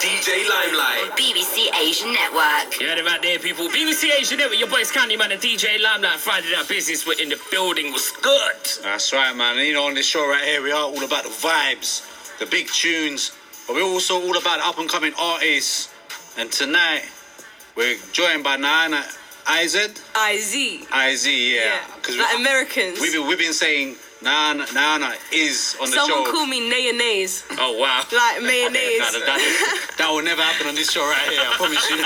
DJ Limelight. BBC Asian Network. You heard about there, people. BBC Asian Network, your boys Candy Man and DJ Limelight. Friday Night Business, we're in the building. Was good. That's right, man. And you know, on this show right here, we are all about the vibes, the big tunes, but we're also all about the up-and-coming artists. And tonight, we're joined by Nayana IZ. IZ, yeah. Like Americans. We've been saying Nayana is on the show. Someone call me Mayonnaise. Oh, wow. Like mayonnaise. That will never happen on this show right here, I promise you.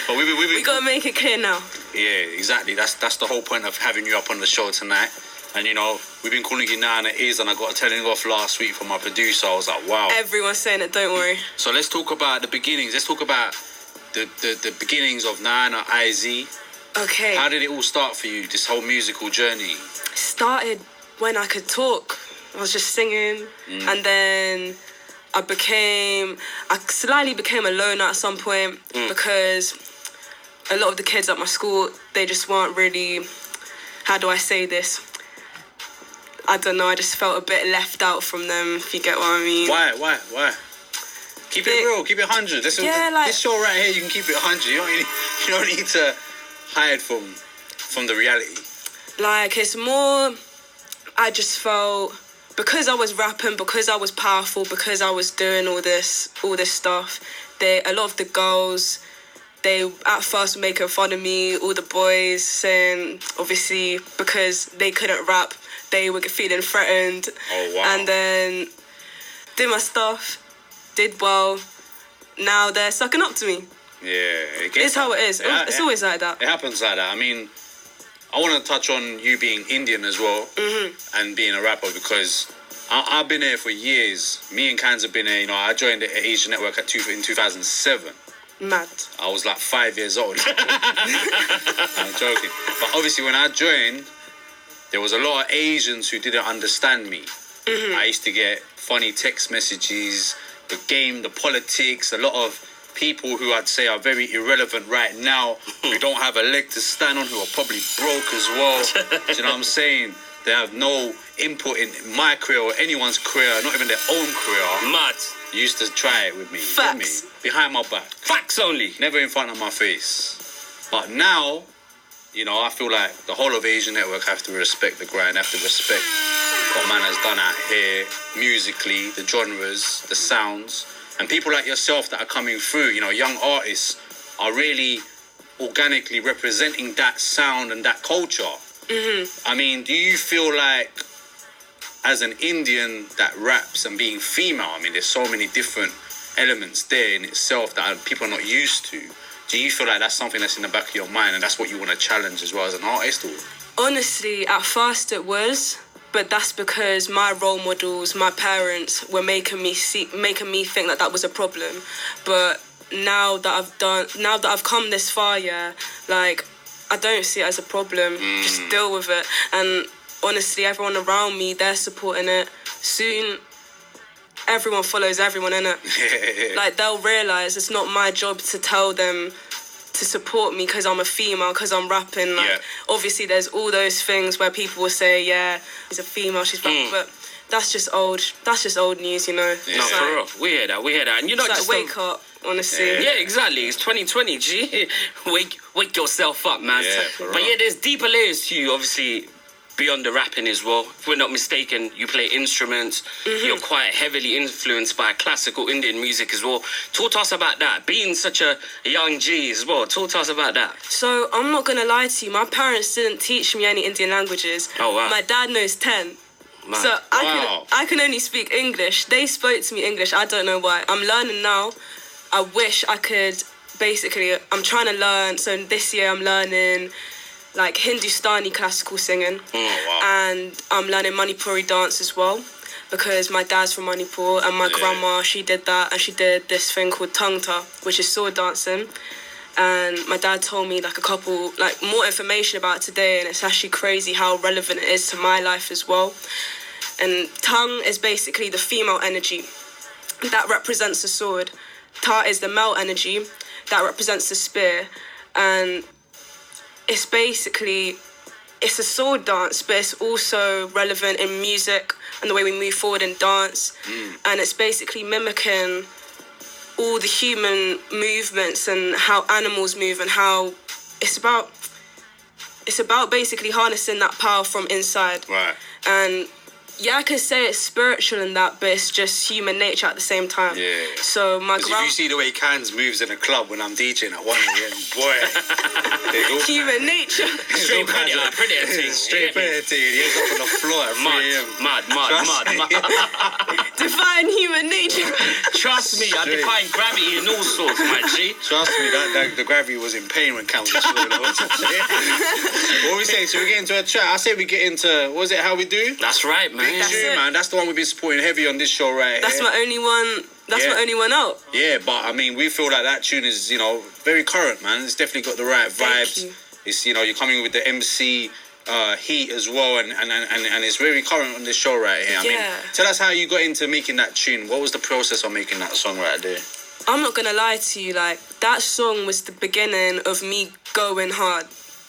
But we gotta make it clear now. Yeah, exactly. That's the whole point of having you up on the show tonight. And you know, we've been calling you Nayana IZ, and I got a telling off last week from my producer. I was like, wow. Everyone's saying it, don't worry. So let's talk about the beginnings. Let's talk about the beginnings of Nayana IZ. Okay. How did it all start for you, this whole musical journey? Started when I could talk. I was just singing, and then I slightly became a loner at some point because a lot of the kids at my school, they just weren't really, how do I say this? I don't know, I just felt a bit left out from them, if you get what I mean. Why? Keep it real, keep it 100. This show right here, you can keep it 100. You don't need to hide from the reality. Like, it's more, I just felt, because I was rapping, because I was powerful, because I was doing all this stuff, a lot of the girls, they at first were making fun of me, all the boys saying, obviously, because they couldn't rap, they were feeling threatened. Oh, wow. And then did my stuff, did well. Now they're sucking up to me. Yeah. It's how it is. It's always like that. It happens like that. I mean, I want to touch on you being Indian as well and being a rapper because I've been here for years. Me and Kans have been here. You know, I joined the Asian Network in 2007. Mad. I was like 5 years old. I'm joking. But obviously when I joined, there was a lot of Asians who didn't understand me. I used to get funny text messages, the game, the politics, a lot of people who I'd say are very irrelevant right now, who don't have a leg to stand on, who are probably broke as well. Do you know what I'm saying? They have no input in my career or anyone's career, not even their own career. Mad. Used to try it with me. Facts. With me, behind my back. Facts only. Never in front of my face. But now, you know, I feel like the whole of Asian Network have to respect the grind, have to respect what man has done out here, musically, the genres, the sounds. And people like yourself that are coming through, you know, young artists are really organically representing that sound and that culture. I mean, do you feel like, as an Indian that raps and being female, I mean, there's so many different elements there in itself that people are not used to. Do you feel like that's something that's in the back of your mind and that's what you want to challenge as well as an artist? Or? Honestly, at first it was, but that's because my role models, my parents, were making me think that was a problem. But now that I've come this far, yeah, like, I don't see it as a problem. Just deal with it. And honestly, everyone around me, they're supporting it. Soon, everyone follows everyone, innit? Like, they'll realise it's not my job to tell them to support me because I'm a female, because I'm rapping. Like, obviously, there's all those things where people will say, yeah, she's a female, she's rapping, but that's just old news, you know? Yeah. No, for real. We hear that. And you're not just... wake up, honestly. Yeah, exactly. It's 2020, G. Wake yourself up, man. Yeah, but yeah, there's deeper layers to you, obviously, beyond the rapping as well. If we're not mistaken, you play instruments. You're quite heavily influenced by classical Indian music as well. Talk to us about that. Being such a young G as well. Talk to us about that. So, I'm not going to lie to you. My parents didn't teach me any Indian languages. Oh, wow. My dad knows 10. Man. So, I can only speak English. They spoke to me English. I don't know why. I'm learning now. I wish I could, basically, I'm trying to learn. So, this year I'm learning like Hindustani classical singing. And I'm learning Manipuri dance as well because my dad's from Manipur and my grandma, she did that, and she did this thing called Tangta, which is sword dancing. And my dad told me like more information about it today, and it's actually crazy how relevant it is to my life as well. And Tang is basically the female energy that represents the sword. Ta is the male energy that represents the spear. And it's a sword dance, but it's also relevant in music and the way we move forward in dance. And it's basically mimicking all the human movements and how animals move and how it's about basically harnessing that power from inside. Right. And yeah, I could say it's spiritual and that, but it's just human nature at the same time. Yeah. So my If you see the way Cans moves in a club when I'm DJing at 1 a.m, boy, there's all human nature. Straight predator thing. straight predator thing. He ends up on the floor at 3 a.m. Mad. Define human nature. Trust me, I Straight. define gravity in all sorts, my G. Trust me, that the gravity was in pain when Cam was showing up. What were we saying? So we get into a chat. I say we get into, what was it, How We Do? That's right, man. Big That's tune, it. man. That's the one we've been supporting heavy on this show right That's here. my only one. That's Yeah. my only one out. Yeah, but I mean, we feel like that tune is, very current, man. It's definitely got the right Thank vibes. you. It's, you're coming with the MC heat as well, and it's very current on this show right here. I mean, Yeah. tell us how you got into making that tune. What was the process of making that song right there? I'm not gonna lie to you, like, that song was the beginning of me going hard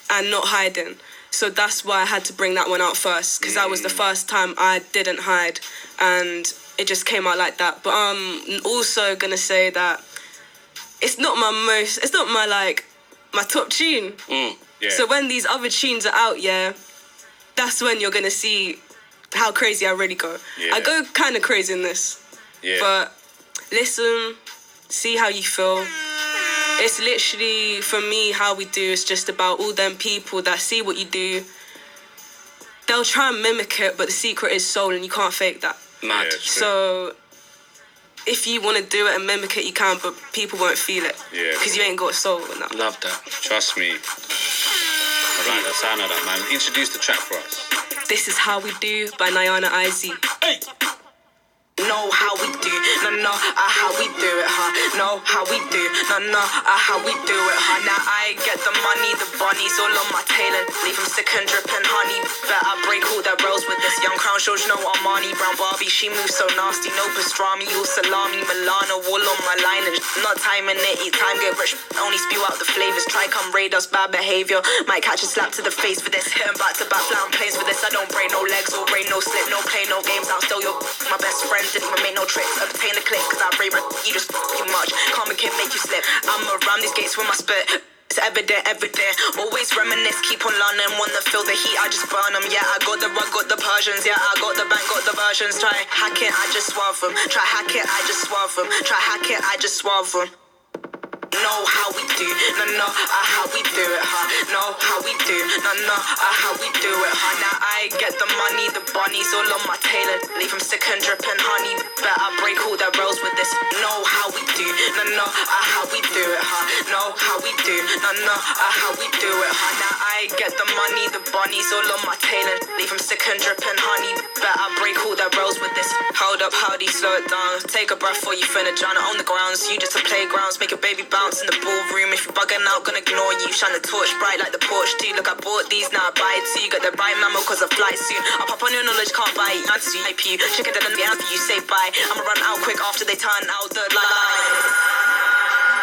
and not hiding. So that's why I had to bring that one out first, because that was the first time I didn't hide, and it just came out like that. But I'm also gonna say that it's not my top tune. Yeah. So when these other tunes are out, yeah, that's when you're gonna see how crazy I really go. Yeah. I go kind of crazy in this. yeah. But listen, see how you feel. It's literally, for me, How We Do is just about all them people that see what you do. They'll try and mimic it, but the secret is soul and you can't fake that. Mad. Yeah, true. So if you want to do it and mimic it, you can, but people won't feel it. Yeah. Because you ain't got soul in that. Love that. Trust me. I like the sound of that, man. Introduce the track for us. This is How We Do by Nayana IZ. Hey. Know how we do, no, how we do it, huh? Know how we do, no, how we do it, huh? Now I get the money, the bunnies all on my tailor, leave 'em sick and dripping honey. Bet I break all the rolls with this young crown, shows no Armani, brown Barbie, she moves so nasty, no pastrami, all salami, Milano, all on my line, and not timing it, eat time, get rich, only spew out the flavors, try come raid us, bad behavior, might catch a slap to the face for this, hitting back to back, flying planes for this, I don't break no legs, or break no slip, no play, no games, I'm still your, my best friend. Didn't even make no tricks, obtain the click, cause I rave you just too much. Karma can make you slip. I'm around these gates with my spit. It's evident. Always reminisce, keep on learning. Wanna feel the heat, I just burn them. Yeah, I got the rug, got the Persians. Yeah, I got the bank, got the versions. Try hack it, I just swerve them. Try hack it, I just swerve them. Try hack it, I just swerve them. Know how we do, no, how we do it, huh? Know how we do, no, how we do it, huh? Now I get the money, the bunnies all on my tailor, leave 'em sick and dripping honey. Bet I break all the rolls with this. Know how we do, no, how we do it, huh? Know how we do, no, how we do it, huh? Now I get the money, the bunnies all on my tailor, leave 'em sick and dripping honey. Bet I break all the rolls with this. Hold up, howdy, slow it down. Take a breath before you finna drown on the grounds. You just a playgrounds, make a baby bounce in the ballroom. If you bugging out, gonna ignore you. Shine the torch bright like the porch too. Look, I bought these, now I buy it too. Got the right mammal cause I fly soon. I'll pop on your knowledge, can't buy it. I'd see you. Chicken dinner, the answer you say bye. I'ma run out quick after they turn out the lights.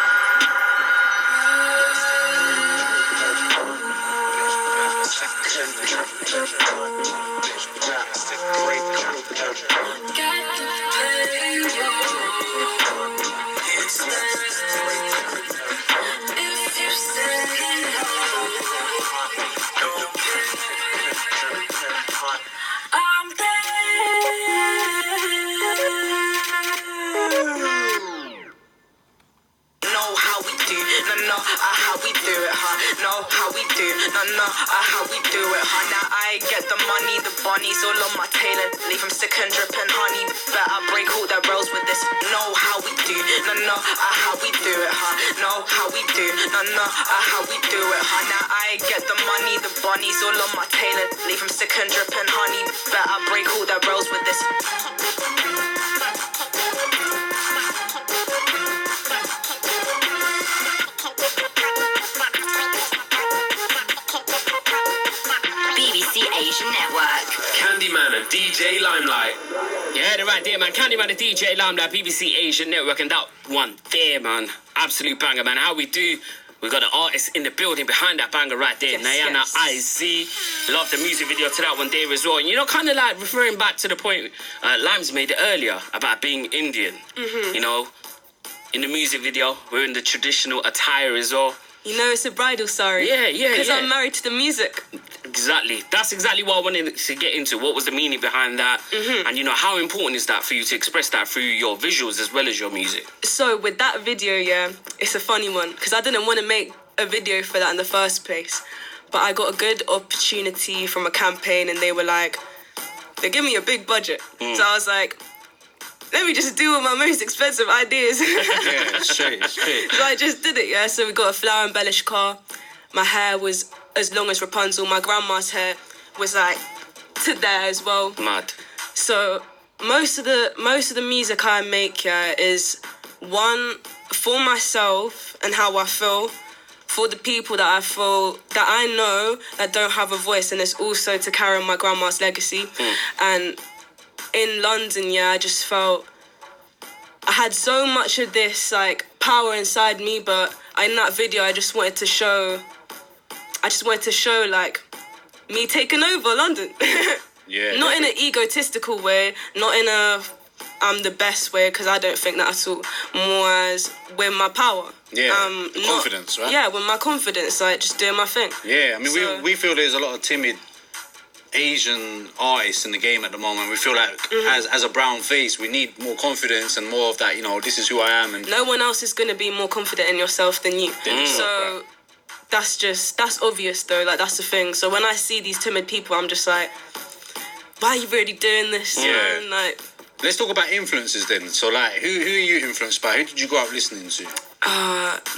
How we do it, huh? Know how we do, no, how we do it, huh? Now I get the money, the bunnies all on my tailor, leave 'em sick and dripping honey. Bet I break all the rolls with this. Know how we do, no, how we do it, huh? Know how we do, no, how we do it, huh? Now I get the money, the bunnies all on my tailor, leave 'em sick and dripping honey. Bet I break all the rolls with this. BBC Asian Network. Candyman and DJ Limelight. Yeah, they're right there, man. Candyman, the DJ Limelight, BBC Asian Network, and that one there, man. Absolute banger, man. How we do? We got an artist in the building behind that banger right there, Yes, Nayana yes. IZ. Love the music video to that one there as well. And kind of like referring back to the point Limes made it earlier about being Indian. You know, in the music video, we're in the traditional attire as well. You know, it's a bridal sari. Yeah. Because I'm married to the music. Exactly. That's exactly what I wanted to get into. What was the meaning behind that? And, you know, how important is that for you to express that through your visuals as well as your music? So with that video, yeah, it's a funny one because I didn't want to make a video for that in the first place. But I got a good opportunity from a campaign and they were like, they give me a big budget. So I was like, let me just do all my most expensive ideas. Yeah, straight. So I just did it, yeah. So we got a flower embellished car. My hair was as long as Rapunzel. My grandma's hair was like to there as well. Mad. So most of the music I make, yeah, is one for myself and how I feel, for the people that I feel that I know that don't have a voice, and it's also to carry on my grandma's legacy. And in London, yeah, I just felt I had so much of this like power inside me, but in that video, I just wanted to show like me taking over London. Yeah. Not in an egotistical way, not in a I'm the best way, because I don't think that at all. More as with my power. Yeah, confidence, right? Yeah, with my confidence, like just doing my thing. Yeah, I mean, we feel there's a lot of timid Asian artists in the game at the moment. We feel like as a brown face, we need more confidence and more of that, you know, this is who I am. And no one else is going to be more confident in yourself than you. So that's obvious though, like that's the thing. So when I see these timid people, I'm just like, why are you really doing this? Yeah. Man? Like, let's talk about influences then. So like, who are you influenced by? Who did you grow up listening to?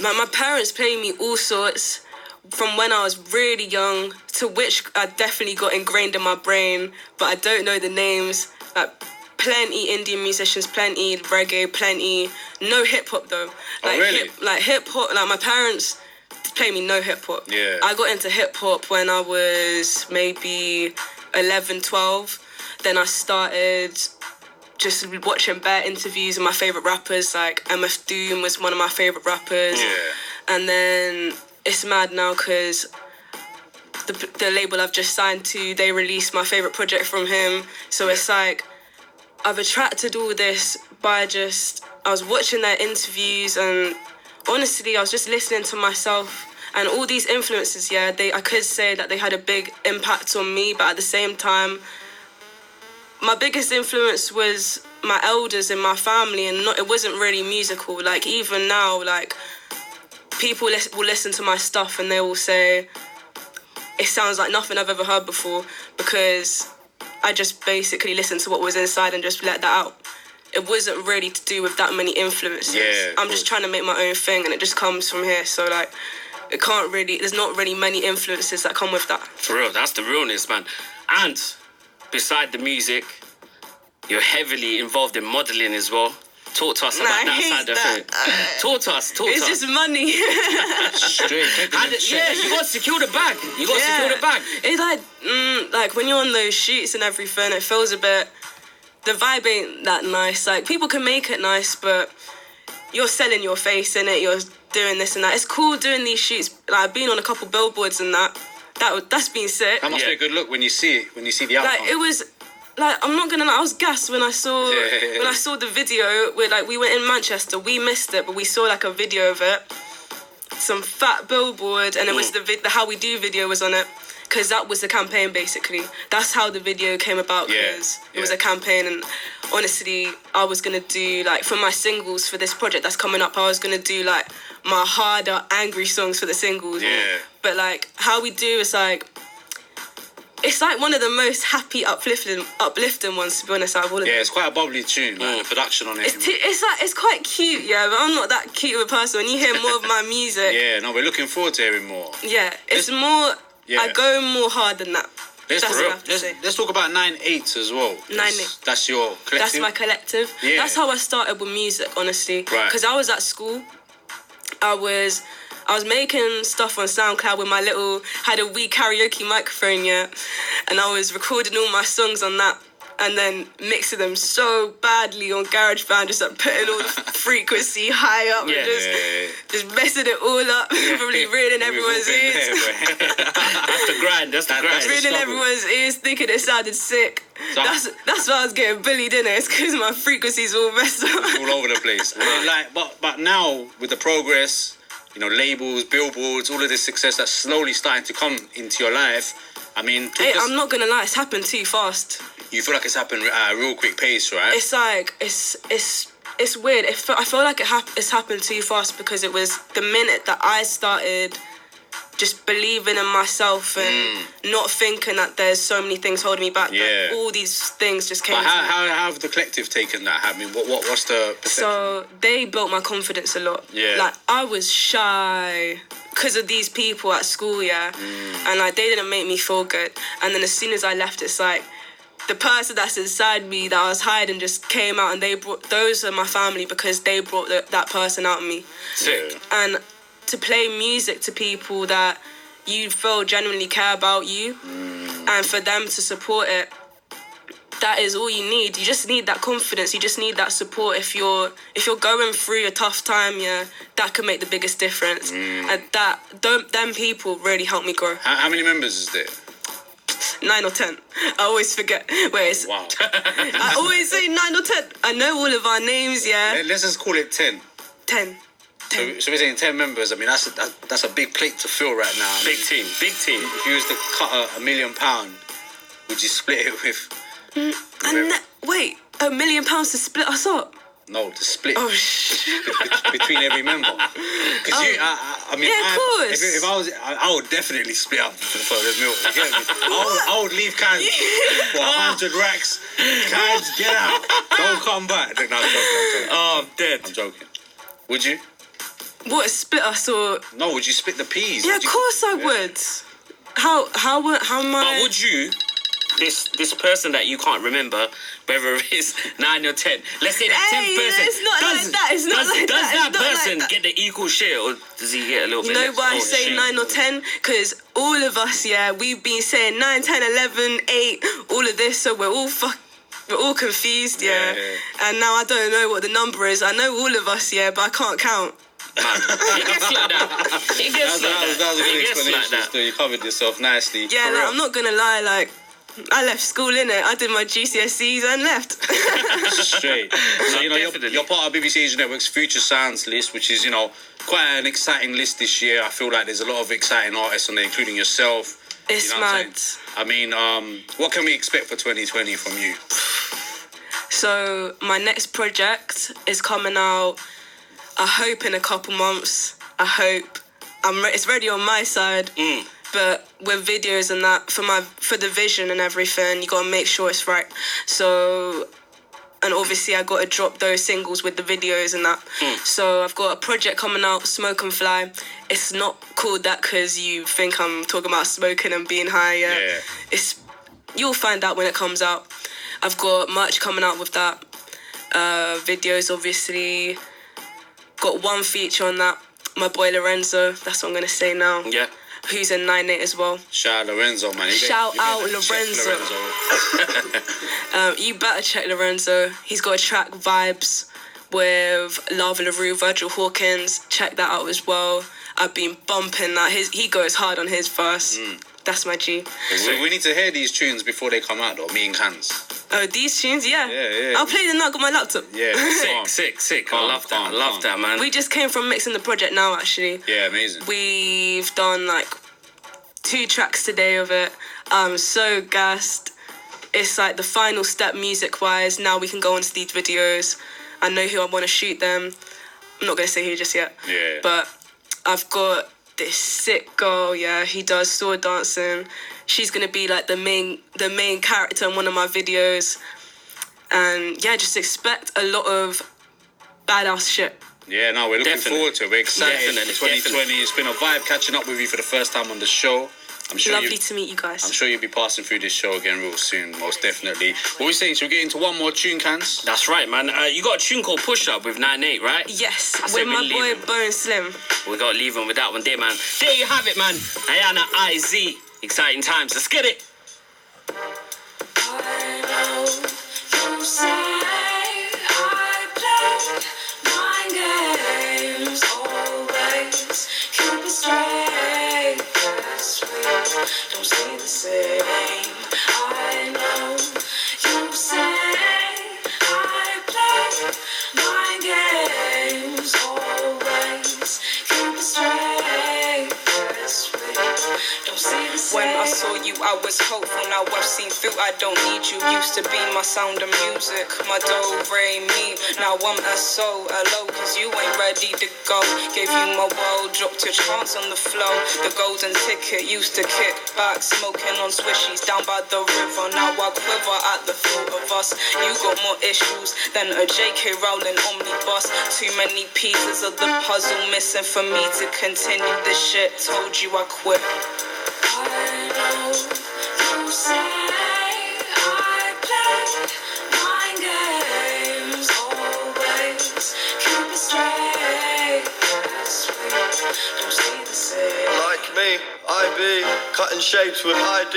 my parents played me all sorts from when I was really young, to which I definitely got ingrained in my brain, but I don't know the names. Like plenty Indian musicians, plenty reggae, plenty no hip hop though. Like really? Hip hop. Like my parents play me no hip hop. Yeah. I got into hip hop when I was maybe 11, 12. Then I started just watching bare interviews of my favourite rappers, like MF Doom was one of my favourite rappers. Yeah. And then it's mad now because the label I've just signed to, they released my favourite project from him. So it's like, I've attracted all this by I was watching their interviews, and honestly, I was just listening to myself. And all these influences, yeah, I could say that they had a big impact on me, but at the same time, my biggest influence was my elders in my family, and it wasn't really musical. Like even now, like people will listen to my stuff and they will say it sounds like nothing I've ever heard before, because I just basically listened to what was inside and just let that out. It wasn't really to do with that many influences. Yeah, I'm just trying to make my own thing, and it just comes from here. So like, there's not really many influences that come with that. For real, that's the realness, man. And beside the music, you're heavily involved in modelling as well. Talk to us about that side of it. Talk to us. It's just money. Straight. You got to secure the bag. It's like when you're on those shoots and everything, it feels a bit, the vibe ain't that nice. Like people can make it nice, but you're selling your face in it. You're doing this and that. It's cool doing these shoots. Like I've been on a couple billboards and that's been sick. That must be a good look when you see it, when you see the outcome. Like it was, like I'm not gonna lie, I was gassed when I saw the video. We went in Manchester. We missed it, but we saw like a video of it. Some fat billboard, and it was the How We Do video was on it, because that was the campaign basically. That's how the video came about, because it was a campaign. And honestly, I was gonna do like for my singles for this project that's coming up, I was gonna do like my harder, angry songs for the singles. Yeah. But like How We Do is like, it's like one of the most happy, uplifting ones, to be honest, out of all of them. Yeah, it's quite a bubbly tune, like the production on it. It's quite cute, yeah, but I'm not that cute of a person. When you hear more of my music... Yeah, no, we're looking forward to hearing more. Yeah, it's more... Yeah. I go more hard than that. That's what I have to say. Let's talk about 9/8 as well. 9/8. That's your collective? That's my collective. Yeah. That's how I started with music, honestly. Right. Because I was at school. I was making stuff on SoundCloud with my had a wee karaoke microphone, yeah. And I was recording all my songs on that, and then mixing them so badly on GarageBand, just like putting all the frequency high up and just messing it all up, probably ruining everyone's ears. That's the grind. That's the grind. Ruining everyone's ears, thinking it sounded sick. So- That's why I was getting bullied, innit? It's because my frequency's all messed up. all over the place. I mean, like, but now with the progress, you know, labels, billboards, all of this success that's slowly starting to come into your life. I mean, Hey, I'm not gonna lie, it's happened too fast. you feel like it's happened at a real quick pace, right? It's like it's weird. I feel like it's happened too fast because it was the minute that I started just believing in myself and not thinking that there's so many things holding me back. Yeah. That all these things just came. But to me. how have the collective taken that? I mean, what's the perception? So they built my confidence a lot. Yeah. Like I was shy because of these people at school, and like they didn't make me feel good. And then as soon as I left, it's like the person that's inside me that I was hiding just came out, and those are my family because they brought that person out of me. Sick. And to play music to people that you feel genuinely care about you, and for them to support it, that is all you need. You just need that confidence. You just need that support. If you're going through a tough time, that can make the biggest difference. And them people really helped me grow. How many members is there? 9 or 10. I always forget. Wait, Wow. I always say 9 or 10. I know all of our names, Let's just call it 10. 10. So we're saying 10 members. I mean, that's a big plate to fill right now. I mean, Big team. Big team. if you was to cut £1 million, would you split it with? Wait, £1 million to split us up? No, to split Oh, shit. between every member. Because I mean, Yeah, of course. if I was, I would definitely split up for the meal. You get me? I would leave cans for 100 racks. Cans, get out! Don't come back. No, I'm joking. Oh, I'm dead. I'm joking. Would you? What, split us or... No, would you split the peas? Yeah, Would of you- course I would. How am I... But would you, this person that you can't remember, whether it's 9 or 10, let's say that 10 Hey, person. it's not like that, it's not like does that, that it's not like person that. get the equal share, or does he get a little You bit know less? why I Oh, say shit. 9 or 10? Because all of us, we've been saying 9, 10, 11, 8, all of this, so we're all confused, Yeah. And now I don't know what the number is. I know all of us, but I can't count. Man, it gets like that. It gets like that. That was a good It gets like explanation. that. So you covered yourself nicely. Yeah, For like, real. I'm not gonna lie, like, I left school, innit? I did my GCSEs and left. Straight. So, you know, Definitely. you're part of BBC Asia Network's Future Sounds list, which is, you know, quite an exciting list this year. I feel like there's a lot of exciting artists on there, including yourself. It's You know what I'm mad. saying? I mean, what can we expect for 2020 from you? So my next project is coming out, I hope in a couple months. I hope. It's ready on my side. But with videos and that, for the vision and everything, you gotta make sure it's right. So, and obviously I gotta drop those singles with the videos and that. So I've got a project coming out, Smoke and Fly. It's not called that because you think I'm talking about smoking and being high. Yeah. You'll find out when it comes out. I've got merch coming out with that. Videos, obviously. Got one feature on that. My boy Lorenzo, that's what I'm gonna say now. Yeah. Who's in 9-8 as well. Shout out Lorenzo, man. Shout out better check Lorenzo. You better check Lorenzo. He's got a track, Vibes, with Lava LaRue, Virgil Hawkins. Check that out as well. I've been bumping that. He goes hard on his verse. That's my G. We need to hear these tunes before they come out, though. Me and Cans. Oh, these tunes, yeah. Yeah. I'll play them now. I got my laptop. Yeah. calm. Sick. I Calm, love that. calm, I love calm. that, man. We just came from mixing the project now, actually. Yeah, amazing. We've done like 2 tracks today of it. I'm so gassed. It's like the final step music-wise. Now we can go onto these videos. I know who I want to shoot them. I'm not going to say who just yet. Yeah. But I've got this sick girl, who does sword dancing. She's going to be like the main character in one of my videos. And just expect a lot of badass shit. Yeah, no, we're looking Definitely. forward to it. We're excited. Definitely, 2020. It's been a vibe catching up with you for the first time on the show. I'm sure Lovely to meet you guys. I'm sure you'll be passing through this show again real soon, most definitely. What are we saying? Should we get into one more tune, Cans? That's right, man. You got a tune called Push Up with 9-8, right? Yes, I said with my we boy leave him. Bone Slim. We got to leave him with that one there, man. There you have it, man. Nayana IZ. Exciting times. Let's get it. I know you say I play my I was hopeful, now I've seen through. I don't need you. Used to be my sound of music, my do, re, mi. Now I'm SO, cause you ain't ready to go. Gave you my world, dropped your chance on the flow. The golden ticket used to kick back, smoking on swishies down by the river. Now I quiver at the thought of us. You got more issues than a JK Rowling omnibus. Too many pieces of the puzzle missing for me to continue this shit. Told you I quit. I know you say I play mind games always. Keep it straight, don't see the same. Like me, I be cutting shapes with ID.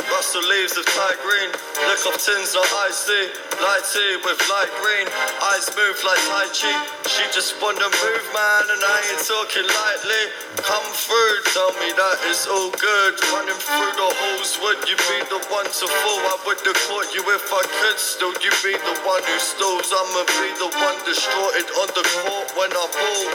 Rustle leaves of Thai green. Look off tins like I see. Light tea with light green. Eyes move like Tai Chi. She just wanna move, man, and I ain't talking lightly. Come through, tell me that it's all good. Running through the halls, would you be the one to fall? I would've caught you if I could. Still, you be the one who stalls. I'ma be the one distraughted on the court when I ball.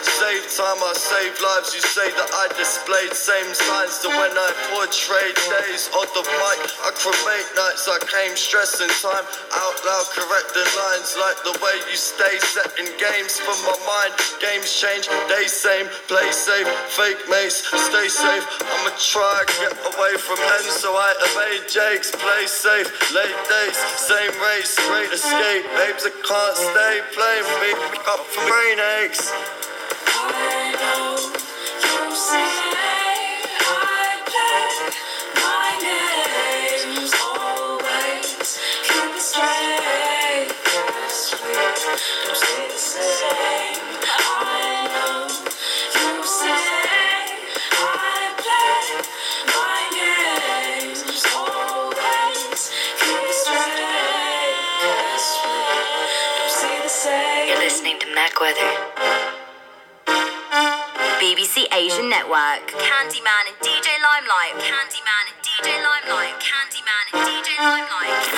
Save time, I save lives. You say that I displayed same signs to when I portrayed days on the mic. I cremate nights, I came stressing time. Out loud correcting lines like the way you stay setting games for my mind. Games change, they same, play safe, fake mates, stay safe. I'ma try get away from ends, so I evade Jakes. Play safe, late days, same race, great escape. Babes, I can't stay playing me up for brain aches. I know you say I play my games always. Keep it straight, yes, we don't stay the same. I know you say I play my games always. Keep it straight, yes, we don't stay the same. You're listening to Macweather. BBC Asian Network. Candyman and DJ Limelight. Candyman and DJ Limelight. Candyman and DJ Limelight.